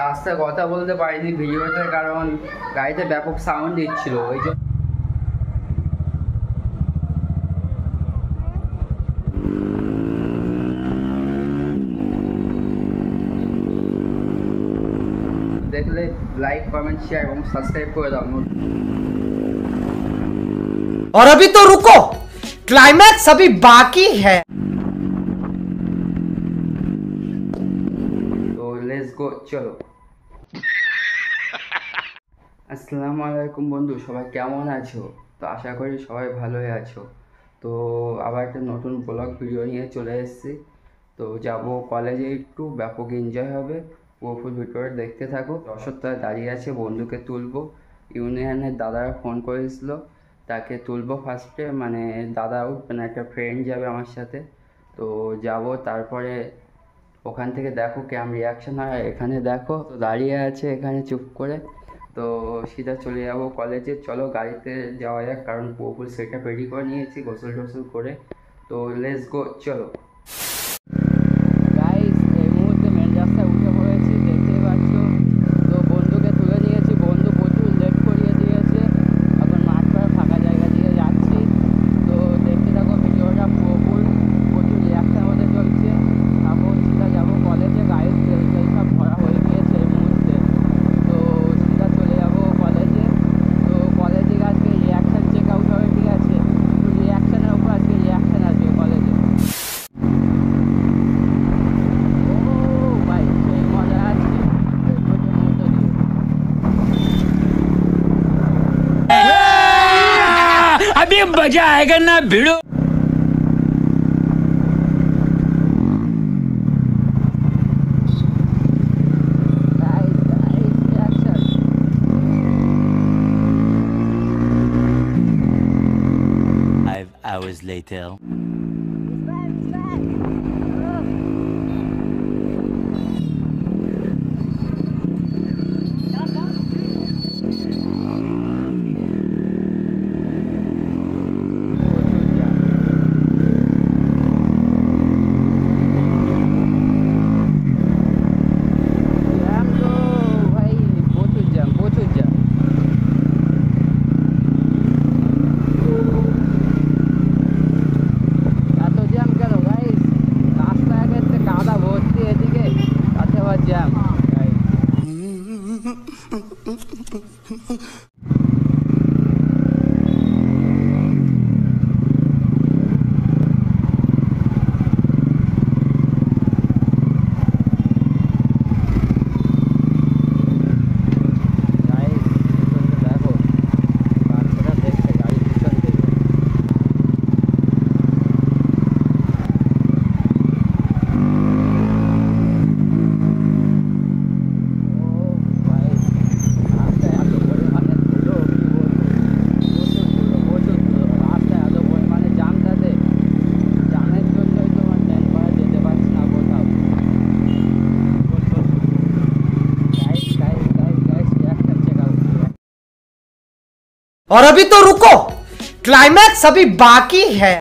রাস্তায় কথা বলতে পারিনি ভিডিওতে, কারণ গাড়িতে ব্যাপক সাউন্ড দিচ্ছিল ওই জন্য। देखले लाइक कमेंट शेयर और सब्सक्राइब कर दाओ। और अभी तो रुको, क्लाइमैक्स अभी बाकी है। तो लेट्स गो, चलो। আসসালামু আলাইকুম বন্ধু, সবাই কেমন আছো? তো আশা করি সবাই ভালোই আছো। তো আবার একটা নতুন ব্লগ ভিডিও নিয়ে চলে এসেছি। তো যাব কলেজে, একটু ব্যাপক এনজয় হবে। পুরো ভিডিওটা দেখতে থাকো। দর্শকরা দাঁড়িয়ে আছে, বন্ধুকে তুলবো। ইউনিয়নের দাদারা ফোন করেছিল, তাকে তুলবো ফার্স্টে। মানে দাদা উঠবে না, একটা ফ্রেন্ড যাবে আমার সাথে। তো যাব, তারপরে ওখান থেকে দেখো কেমন রিয়াকশান হয়। এখানে দেখো তো দাঁড়িয়ে আছে এখানে চুপ করে। তো সিধা চলে যাবো কলেজে। চলো গাড়িতে যাওয়া যাক, কারণ পুরোপুর সেটআপ রেডি করে নিয়েছি গোসল টোসল করে। তো লেটস গো, চলো। গাইস এই মুহূর্তে মেন রাস্তায় উঠে পড়েছি, দেখতেই পাচ্ছ। তো বন্ধুকে তুলে নিয়েছি, বন্ধু প্রচুর লেট করিয়ে দিয়েছে। এখন মাঠ পাড়ে ফাঁকা জায়গা দিয়ে যাচ্ছি। তো দেখতে থাকো ভিডিওটা, প্রচুর রিয়াকশান হতে চলছে। তারপর সিধা যাবো কলেজে। গাড়ির তেল সব ভরা হয়ে গিয়েছে এই মুহূর্তে। তো সিধা চলে যাবো কলেজে। তো কলেজে আজকে রিয়াকশান চেক আউট হবে, ঠিক আছে? তো রিয়াকশানের উপর আজকে রিয়াকশান আসবে কলেজে। ও ভাই, সেই মজা আছে अभी मजा आएगा ना भिड़ो। Hours later. और अभी तो रुको, क्लाइमैक्स अभी बाकी है।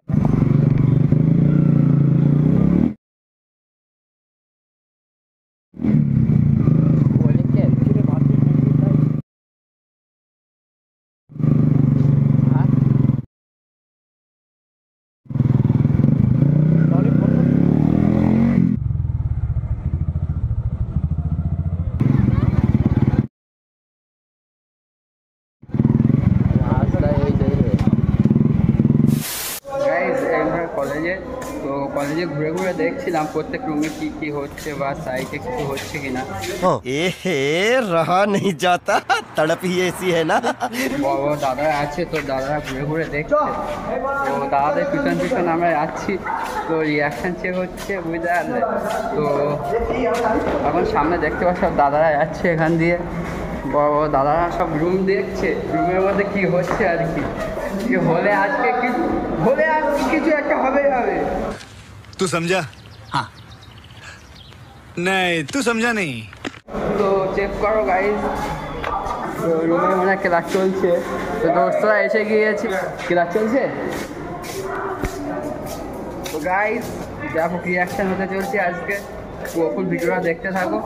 কলেজে তো কলেজে ঘুরে ঘুরে দেখছিলাম প্রত্যেক রুমে কি কি হচ্ছে বা সাইটে কিছু হচ্ছে কিনা। रहा नहीं जाता, तड़प ही ऐसी है ना। বড় দাদারা আছে, তো দাদারা ঘুরে ঘুরে দেখছে। তো দাদাদের পিছন পিছন আমরা যাচ্ছি। তো রিয়াকশান চেক হচ্ছে, বুঝতে পারলে? তো এখন সামনে দেখতে পাচ্ছ সব দাদারা যাচ্ছে এখান দিয়ে। বড় বড় দাদারা সব রুম দেখছে, রুমের মধ্যে কি হচ্ছে আর কি হলে আজকে কিছু একটা হবে। तू समझा? हाँ। नहीं, तू समझा नहीं। তো চেক করো গাইজ, রুমে মনে হয় ক্লাস চলছে। তো দোস্তরা এসে গিয়েছে, ক্লাস চলছে। তো গাইজ দেখো রিয়াকশান হতে চলছে আজকে। পুরো ভিডিওটা দেখতে থাকো।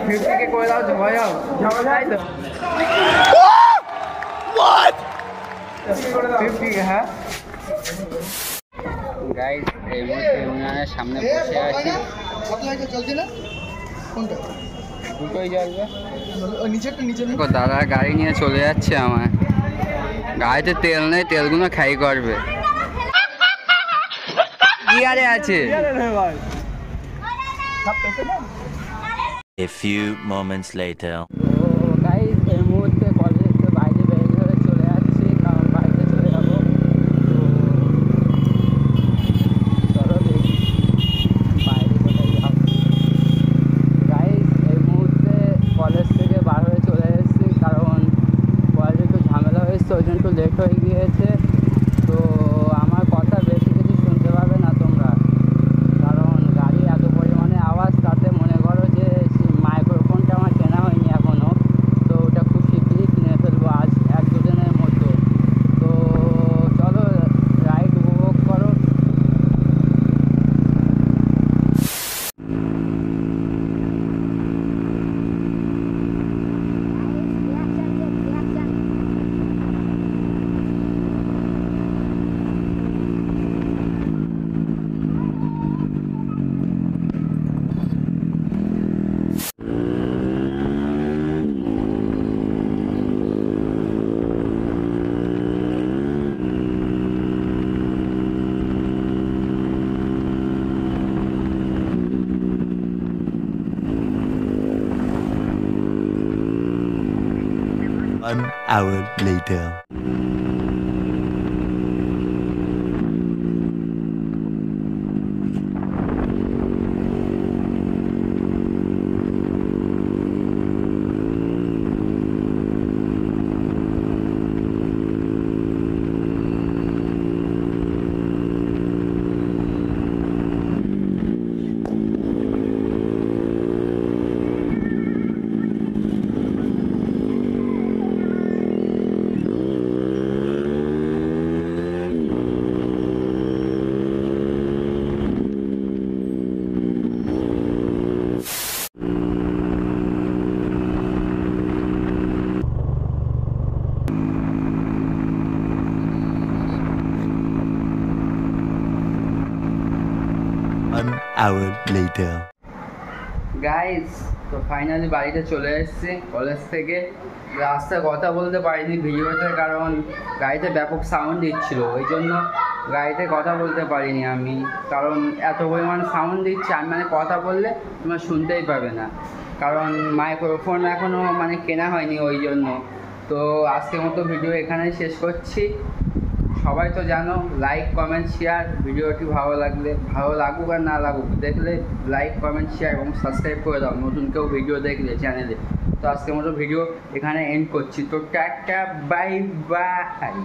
50K করে দাও, ঝগড়া যাও তাই তো 50K। হ্যাঁ গাইস, এই মুহূর্তে ইউনিয়নের সামনে বসে আছি। দুটোই জ্বলবে। দেখো দাদা গাড়ি নিয়ে চলে যাচ্ছে, আমার গাড়িতে তেল নেই, তেলগুলো খাই করবে। গিয়ারে আছে। A few moments later. তো গাইস, এই মুহূর্তে কলেজ থেকে বাইরে বেরিয়ে হয়ে চলে যাচ্ছি, কারণ বাড়িতে চলে যাবো। তো চলো দেখি বাইরে কোথায় যাবো। গাইস, এই মুহূর্তে কলেজ থেকে বার হয়ে চলে এসেছি, কারণ কলেজে একটু ঝামেলা হয়েছে, ওই জন্য একটু লেট হয়ে গিয়েছে। তো আমার কথা বেশি কিছু শুনতে পাবে না তোমরা, কারণ গাড়ি এত পরিমাণে আওয়াজ, তাতে মনে করো যে মাইক্রোফোনটা আমার কেনা হয়নি এখনও, তো ওটা খুব শীঘ্রই কিনে ফেলবো আজ 1-2 দিনের মতো। তো চলো রাইড উপভোগ করো। One hour later. One hour later. Guys, তো ফাইনালি বাড়িতে চলে এসেছি কলেজ থেকে। রাস্তায় কথা বলতে পারিনি ভিডিওতে, কারণ গাড়িতে ব্যাপক সাউন্ড দিচ্ছিল, ওই জন্য গাড়িতে কথা বলতে পারিনি আমি, কারণ এত পরিমাণ সাউন্ড দিচ্ছে, আমি মানে কথা বললে তোমরা শুনতেই পাবে না, কারণ মাইক্রোফোন এখনও মানে কেনা হয়নি, ওই জন্য। তো আজকের মতো ভিডিও এখানেই শেষ করছি। সবাই তো জানো, লাইক কমেন্ট শেয়ার, ভিডিওটি ভালো লাগলে, ভালো লাগুক আর না লাগুক, দেখলে লাইক কমেন্ট শেয়ার এবং সাবস্ক্রাইব করে দাও নতুন কেউ ভিডিও দেখলে চ্যানেলে। তো আজকের মতো ভিডিও এখানে এন্ড করছি। তো টাটা, বাই বাই।